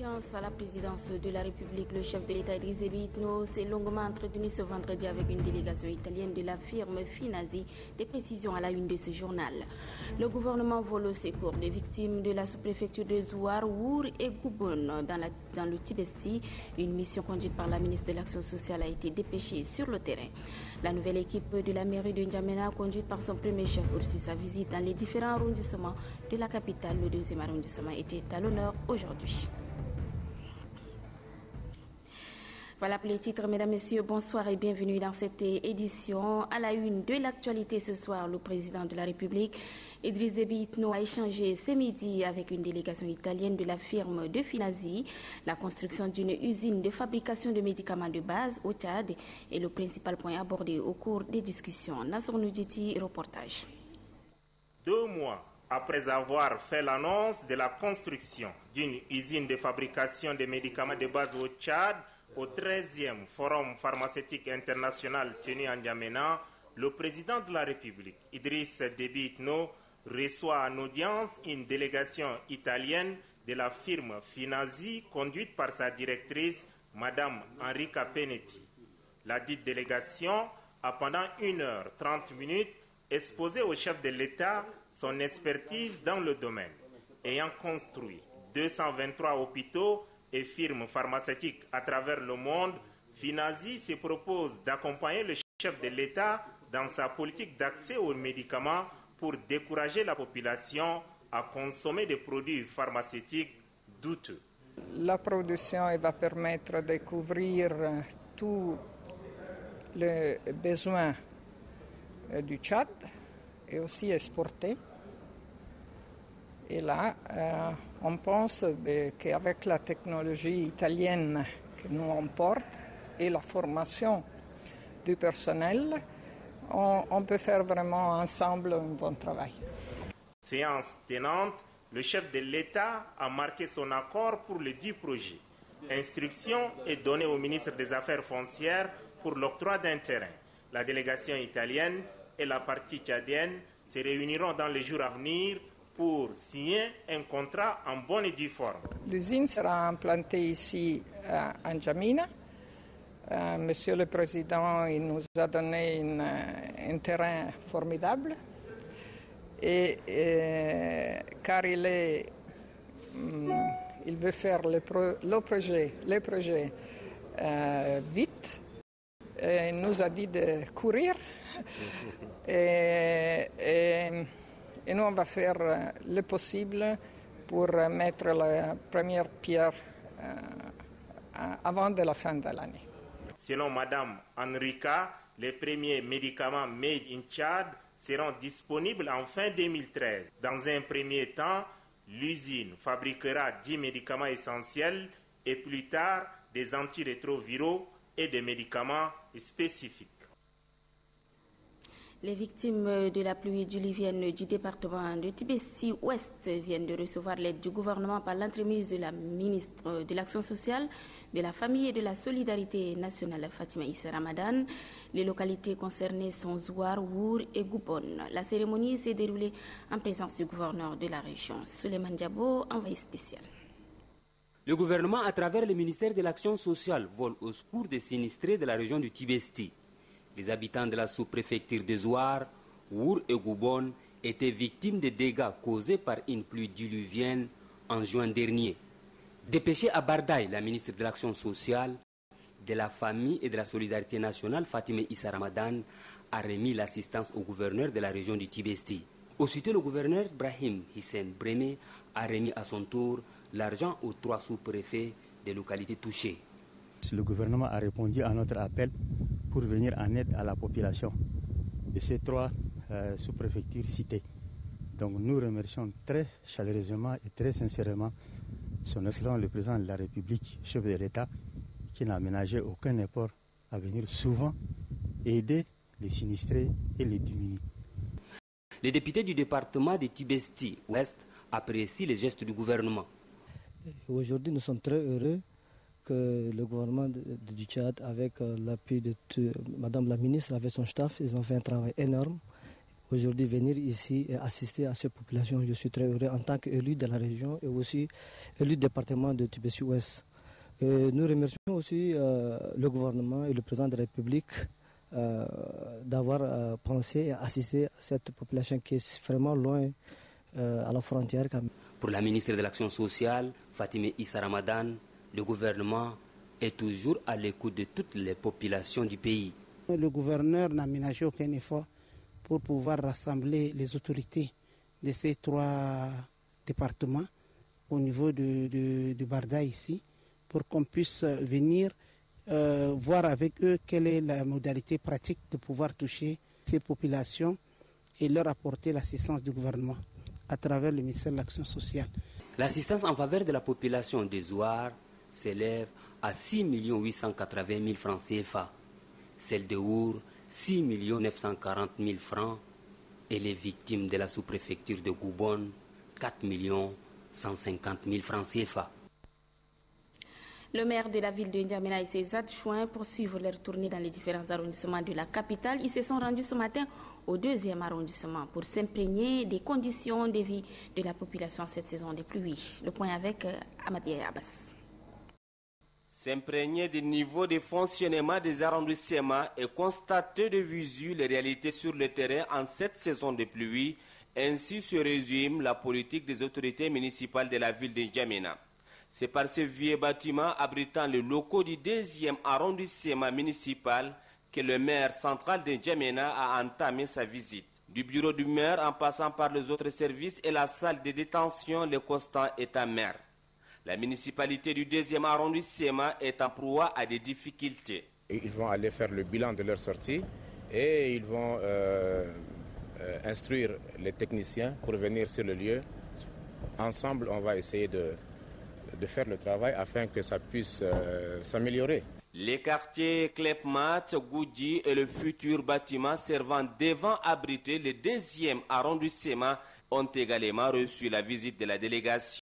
Audience à la présidence de la République, le chef de l'État Idriss Déby Itno s'est longuement entretenu ce vendredi avec une délégation italienne de la firme Finasi. Des précisions à la une de ce journal. Le gouvernement vole au secours des victimes de la sous-préfecture de Zouar, Wour et Gouboun dans le Tibesti. Une mission conduite par la ministre de l'Action sociale a été dépêchée sur le terrain. La nouvelle équipe de la mairie de N'Djamena, conduite par son premier chef, poursuit sa visite dans les différents arrondissements de la capitale. Le deuxième arrondissement était à l'honneur aujourd'hui. Voilà pour les titres, mesdames, messieurs, bonsoir et bienvenue dans cette édition. À la une de l'actualité ce soir, le président de la République, Idriss Déby Itno, a échangé ce midi avec une délégation italienne de la firme de Finasi. La construction d'une usine de fabrication de médicaments de base au Tchad est le principal point abordé au cours des discussions. Nassour Noudjiti, reportage. 2 mois après avoir fait l'annonce de la construction d'une usine de fabrication de médicaments de base au Tchad, au 13e Forum pharmaceutique international tenu à N'Djamena, le président de la République, Idriss Déby Itno, reçoit en audience une délégation italienne de la firme Finasi, conduite par sa directrice, Madame Enrica Penetti. La dite délégation a pendant 1h30 exposé au chef de l'État son expertise dans le domaine, ayant construit 223 hôpitaux et firmes pharmaceutiques à travers le monde. Finasi se propose d'accompagner le chef de l'État dans sa politique d'accès aux médicaments pour décourager la population à consommer des produits pharmaceutiques douteux. La production va permettre de couvrir tous les besoins du Tchad et aussi exporter. Et là, on pense qu'avec la technologie italienne que nous on porte et la formation du personnel, on peut faire vraiment ensemble un bon travail. Séance tenante, le chef de l'État a marqué son accord pour le dit projet. Instruction est donnée au ministre des Affaires foncières pour l'octroi d'un terrain. La délégation italienne et la partie tchadienne se réuniront dans les jours à venir pour signer un contrat en bonne et due forme. L'usine sera implantée ici à N'Djamena. Monsieur le Président, il nous a donné un terrain formidable car il veut faire le projet vite. Il nous a dit de courir et nous, on va faire le possible pour mettre la première pierre avant de la fin de l'année. Selon Mme Enrica, les premiers médicaments made in Tchad seront disponibles en fin 2013. Dans un premier temps, l'usine fabriquera 10 médicaments essentiels et plus tard des antirétroviraux et des médicaments spécifiques. Les victimes de la pluie diluvienne du département de Tibesti-Ouest viennent de recevoir l'aide du gouvernement par l'entremise de la ministre de l'Action sociale, de la Famille et de la Solidarité nationale, Fatima Issa Ramadan. Les localités concernées sont Zouar, Wour et Gouboun. La cérémonie s'est déroulée en présence du gouverneur de la région, Souleymane Diabo, envoyé spécial. Le gouvernement, à travers le ministère de l'Action sociale, vole au secours des sinistrés de la région du Tibesti. Les habitants de la sous-préfecture de Zouar, Wour et Gouboun étaient victimes de dégâts causés par une pluie diluvienne en juin dernier. Dépêchée à Bardaï, la ministre de l'Action sociale, de la Famille et de la Solidarité nationale, Fatima Issa Ramadan, a remis l'assistance au gouverneur de la région du Tibesti. Aussitôt, le gouverneur Brahim Hissène Brémé a remis à son tour l'argent aux 3 sous-préfets des localités touchées. Le gouvernement a répondu à notre appel pour venir en aide à la population de ces 3 sous-préfectures citées. Donc nous remercions très chaleureusement et très sincèrement son Excellence le Président de la République, chef de l'État, qui n'a ménagé aucun effort à venir souvent aider les sinistrés et les démunis. Les députés du département de Tibesti-Ouest apprécient les gestes du gouvernement. Aujourd'hui, nous sommes très heureux que le gouvernement du Tchad, avec l'appui de Madame la ministre, avec son staff, ils ont fait un travail énorme aujourd'hui venir ici et assister à cette population. Je suis très heureux en tant qu'élu de la région et aussi élu du département de Tibesti-Ouest. Nous remercions aussi le gouvernement et le président de la République d'avoir pensé et assisté à cette population qui est vraiment loin à la frontière. Pour la ministre de l'Action sociale, Fatimé Issa Ramadan, le gouvernement est toujours à l'écoute de toutes les populations du pays. Le gouverneur n'a ménagé aucun effort pour pouvoir rassembler les autorités de ces 3 départements au niveau de Barda ici, pour qu'on puisse venir voir avec eux quelle est la modalité pratique de pouvoir toucher ces populations et leur apporter l'assistance du gouvernement à travers le ministère de l'Action sociale. L'assistance en faveur de la population des Zouar s'élève à 6 880 000 francs CFA. Celle de Our, 6 940 000 francs. Et les victimes de la sous-préfecture de Goubon, 4 150 000 francs CFA. Le maire de la ville de N'Djamena et ses adjoints poursuivent leur tournée dans les différents arrondissements de la capitale. Ils se sont rendus ce matin au 2e arrondissement pour s'imprégner des conditions de vie de la population cette saison des pluies. Le point avec Amadi Abbas. S'imprégner des niveaux de fonctionnement des arrondissements et constater de visu les réalités sur le terrain en cette saison de pluie. Ainsi se résume la politique des autorités municipales de la ville de N'Djamena. C'est par ce vieux bâtiment abritant les locaux du 2e arrondissement municipal que le maire central de N'Djamena a entamé sa visite. Du bureau du maire en passant par les autres services et la salle de détention, le constat est amer. La municipalité du 2e arrondissement est en proie à des difficultés. Ils vont aller faire le bilan de leur sortie et ils vont instruire les techniciens pour venir sur le lieu. Ensemble, on va essayer de faire le travail afin que ça puisse s'améliorer. Les quartiers Klepmat, Goudi et le futur bâtiment servant devant abriter le 2e arrondissement ont également reçu la visite de la délégation.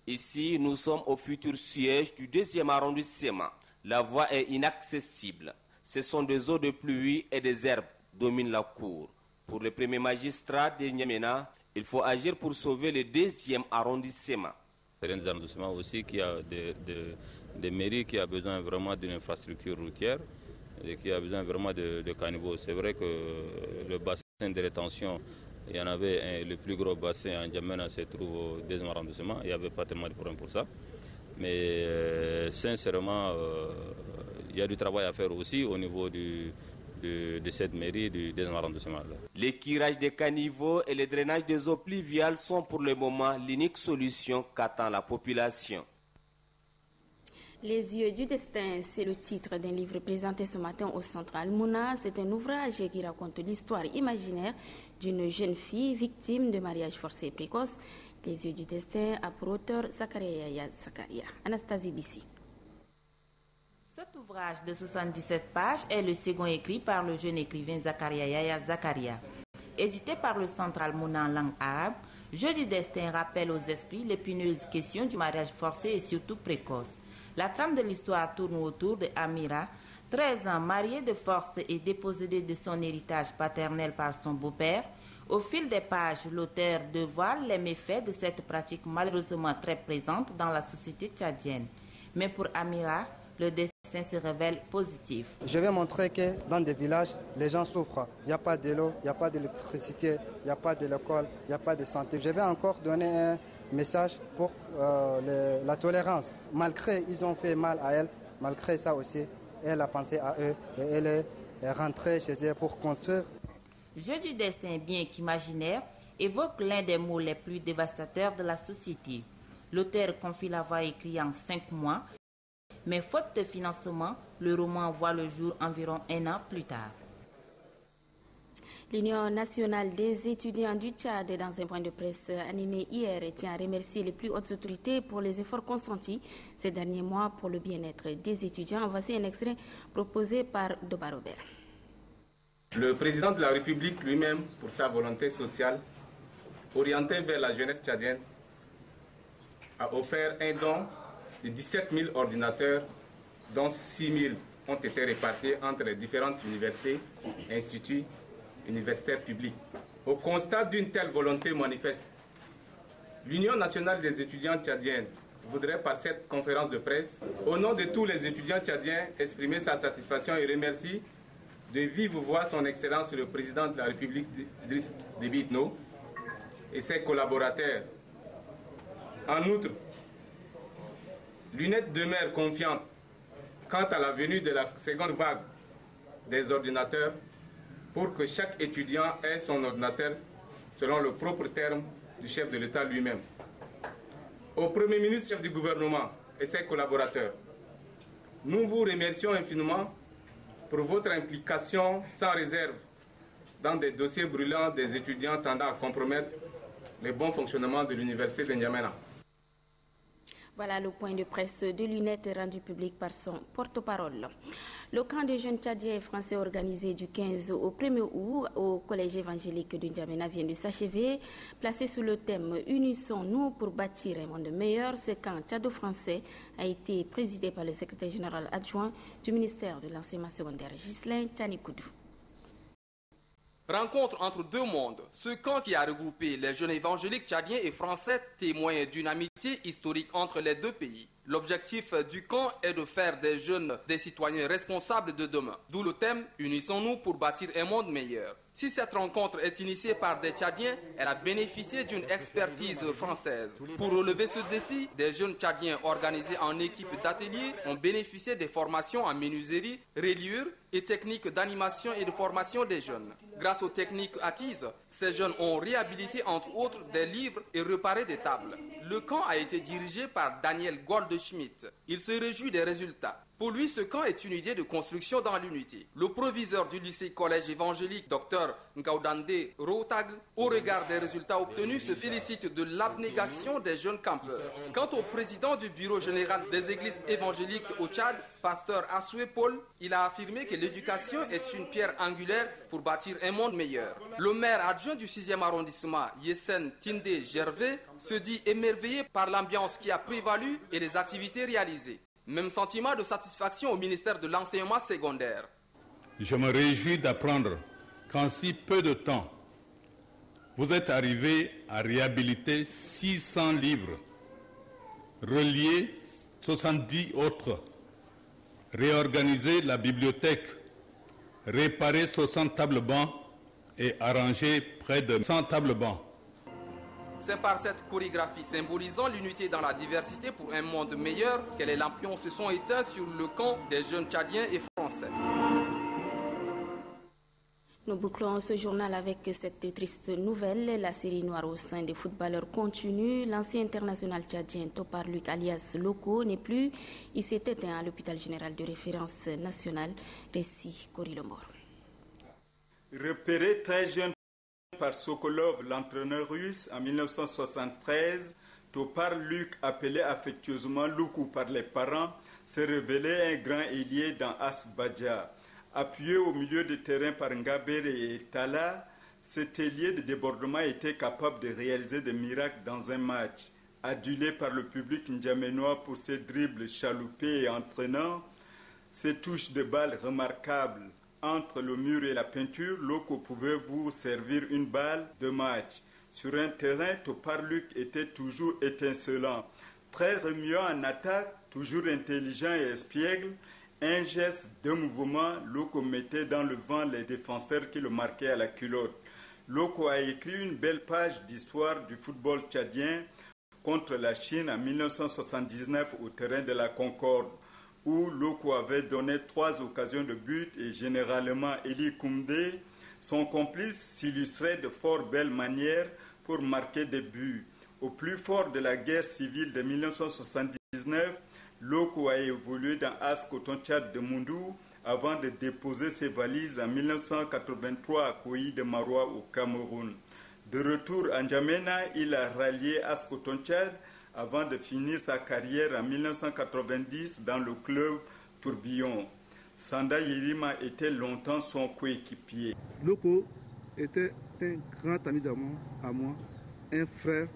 Ici, nous sommes au futur siège du 2e arrondissement. La voie est inaccessible. Ce sont des eaux de pluie et des herbes qui dominent la cour. Pour le premier magistrat de N'Djamena, il faut agir pour sauver le 2e arrondissement. C'est un arrondissement aussi qui a des mairies qui a besoin vraiment d'une infrastructure routière et qui a besoin vraiment de caniveaux. C'est vrai que le bassin de rétention, il y en avait le plus gros bassin en N'Djamena se trouve au 2e arrondissement. Il n'y avait pas tellement de problème pour ça. Mais sincèrement, il y a du travail à faire aussi au niveau de cette mairie du 2e arrondissement. Les curage des caniveaux et le drainage des eaux pluviales sont pour le moment l'unique solution qu'attend la population. Les yeux du destin, c'est le titre d'un livre présenté ce matin au Centre Al-Mouna. C'est un ouvrage qui raconte l'histoire imaginaire d'une jeune fille victime de mariage forcé et précoce. Les yeux du destin a pour auteur Zakaria Yaya Zakaria. Anastasie Bissi. Cet ouvrage de 77 pages est le second écrit par le jeune écrivain Zakaria Yaya Zakaria. Édité par le Centre Al-Mouna en langue arabe, Jeu du destin rappelle aux esprits l'épineuses question du mariage forcé et surtout précoce. La trame de l'histoire tourne autour de Amira, 13 ans, mariée de force et dépossédée de son héritage paternel par son beau-père. Au fil des pages, l'auteur dévoile les méfaits de cette pratique malheureusement très présente dans la société tchadienne. Mais pour Amira, le destin se révèle positif. Je vais montrer que dans des villages, les gens souffrent. Il n'y a pas de l'eau, il n'y a pas d'électricité, il n'y a pas de l'école, il n'y a pas de santé. Je vais encore donner un message pour la tolérance. Malgré ils ont fait mal à elle, malgré ça aussi, elle a pensé à eux et elle est rentrée chez eux pour construire. Jeu du destin, bien qu'imaginaire, évoque l'un des mots les plus dévastateurs de la société. L'auteur confie l'avoir écrit en 5 mois, mais faute de financement, le roman voit le jour environ 1 an plus tard. L'Union nationale des étudiants du Tchad, dans un point de presse animé hier, tient à remercier les plus hautes autorités pour les efforts consentis ces derniers mois pour le bien-être des étudiants. Voici un extrait proposé par Doba Robert. Le président de la République lui-même, pour sa volonté sociale, orientée vers la jeunesse tchadienne, a offert un don de 17 000 ordinateurs, dont 6 000 ont été répartis entre les différentes universités, instituts universitaire public. Au constat d'une telle volonté manifeste, l'Union nationale des étudiants tchadiens voudrait par cette conférence de presse, au nom de tous les étudiants tchadiens, exprimer sa satisfaction et remercie de vive voix son Excellence le Président de la République Idriss Déby Itno et ses collaborateurs. En outre, l'UNED demeure confiante quant à la venue de la seconde vague des ordinateurs pour que chaque étudiant ait son ordinateur selon le propre terme du chef de l'État lui-même. Au Premier ministre, chef du gouvernement et ses collaborateurs, nous vous remercions infiniment pour votre implication sans réserve dans des dossiers brûlants des étudiants tendant à compromettre le bon fonctionnement de l'université de N'Djamena. Voilà le point de presse de l'UNED rendu public par son porte-parole. Le camp des jeunes tchadiens et français organisé du 15 au 1er août au collège évangélique de N'Djamena vient de s'achever. Placé sous le thème « Unissons-nous pour bâtir un monde meilleur », ce camp tchado-français a été présidé par le secrétaire général adjoint du ministère de l'enseignement secondaire, Ghislain Tchanikoudou. Rencontre entre deux mondes. Ce camp qui a regroupé les jeunes évangéliques tchadiens et français témoigne d'une amitié historique entre les deux pays. L'objectif du camp est de faire des jeunes des citoyens responsables de demain. D'où le thème « Unissons-nous pour bâtir un monde meilleur ». Si cette rencontre est initiée par des Tchadiens, elle a bénéficié d'une expertise française. Pour relever ce défi, des jeunes Tchadiens organisés en équipe d'ateliers ont bénéficié des formations en menuiserie, reliure et techniques d'animation et de formation des jeunes. Grâce aux techniques acquises, ces jeunes ont réhabilité entre autres des livres et réparé des tables. Le camp a été dirigé par Daniel Goldschmidt. Il se réjouit des résultats. Pour lui, ce camp est une idée de construction dans l'unité. Le proviseur du lycée-collège évangélique, Dr Ngaudande Rotag, au regard des résultats obtenus, se félicite de l'abnégation des jeunes campeurs. Quant au président du bureau général des églises évangéliques au Tchad, pasteur Assoué Paul, il a affirmé que l'éducation est une pierre angulaire pour bâtir un monde meilleur. Le maire adjoint du 6e arrondissement, Yessen Tinde Gervais, se dit émerveillé par l'ambiance qui a prévalu et les activités réalisées. Même sentiment de satisfaction au ministère de l'enseignement secondaire. Je me réjouis d'apprendre qu'en si peu de temps, vous êtes arrivé à réhabiliter 600 livres, relier 70 autres, réorganiser la bibliothèque, réparer 60 tables-bancs et arranger près de 100 tables-bancs. C'est par cette chorégraphie symbolisant l'unité dans la diversité pour un monde meilleur que les lampions se sont éteints sur le camp des jeunes Tchadiens et Français. Nous bouclons ce journal avec cette triste nouvelle. La série noire au sein des footballeurs continue. L'ancien international tchadien Topar Luc alias Loco n'est plus. Il s'est éteint à l'hôpital général de référence nationale. Récit Korilomor. Repéré très jeune par Sokolov, l'entraîneur russe, en 1973, Topar Luc, appelé affectueusement Loukou par les parents, s'est révélé un grand ailier dans Asbadja. Appuyé au milieu de terrain par Ngabere et Tala, cet ailier de débordement était capable de réaliser des miracles dans un match. Adulé par le public ndjamenois pour ses dribbles chaloupés et entraînants, ses touches de balle remarquables. Entre le mur et la peinture, Loco pouvait vous servir une balle de match. Sur un terrain, Topar Luc était toujours étincelant. Très remuant en attaque, toujours intelligent et espiègle, un geste, deux mouvements, Loco mettait dans le vent les défenseurs qui le marquaient à la culotte. Loco a écrit une belle page d'histoire du football tchadien contre la Chine en 1979 au terrain de la Concorde, où Loco avait donné 3 occasions de but et généralement Eli Koumdé, son complice, s'illustrait de fort belles manières pour marquer des buts. Au plus fort de la guerre civile de 1979, Loco a évolué dans AS Coton Tchad de Moundou avant de déposer ses valises en 1983 à Koyi de Maroua au Cameroun. De retour à N'Djamena, il a rallié AS Coton Tchad avant de finir sa carrière en 1990 dans le club Tourbillon. Sanda Yerima était longtemps son coéquipier. Loco était un grand ami à moi, un frère.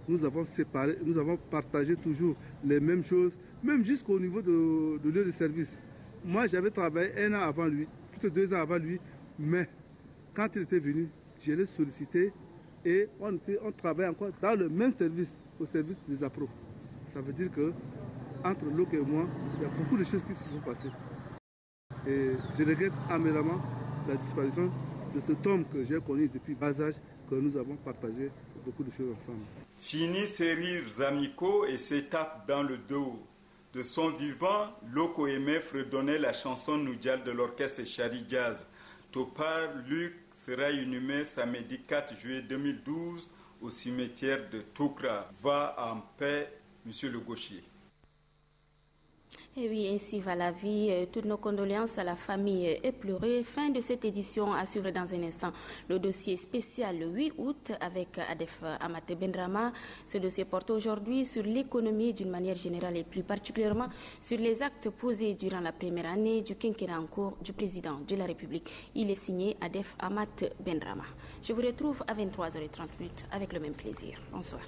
Nous avons séparé, nous avons partagé toujours les mêmes choses, même jusqu'au niveau de lieu de service. Moi, j'avais travaillé 1 an avant lui, plus de 2 ans avant lui, mais quand il était venu, je l'ai sollicité et on travaille encore dans le même service, au service des APRO. Ça veut dire que entre Loko et moi, il y a beaucoup de choses qui se sont passées. Et je regrette amèrement la disparition de cet homme que j'ai connu depuis bas âge, que nous avons partagé beaucoup de choses ensemble. Fini ses rires amicaux et ses tapes dans le dos. De son vivant, Loko aimait fredonner la chanson Noudjal de l'orchestre Chari Jazz. Topar Luc sera inhumé samedi 4 juillet 2012 au cimetière de Toukra. Va en paix, monsieur le gauchier. Et oui, ainsi va la vie. Toutes nos condoléances à la famille éplorée. Fin de cette édition, à suivre dans un instant le dossier spécial le 8 août avec Adef Amate Benrama. Ce dossier porte aujourd'hui sur l'économie d'une manière générale et plus particulièrement sur les actes posés durant la première année du quinquennat en cours du président de la République. Il est signé Adef Amate Benrama. Je vous retrouve à 23h30 avec le même plaisir. Bonsoir.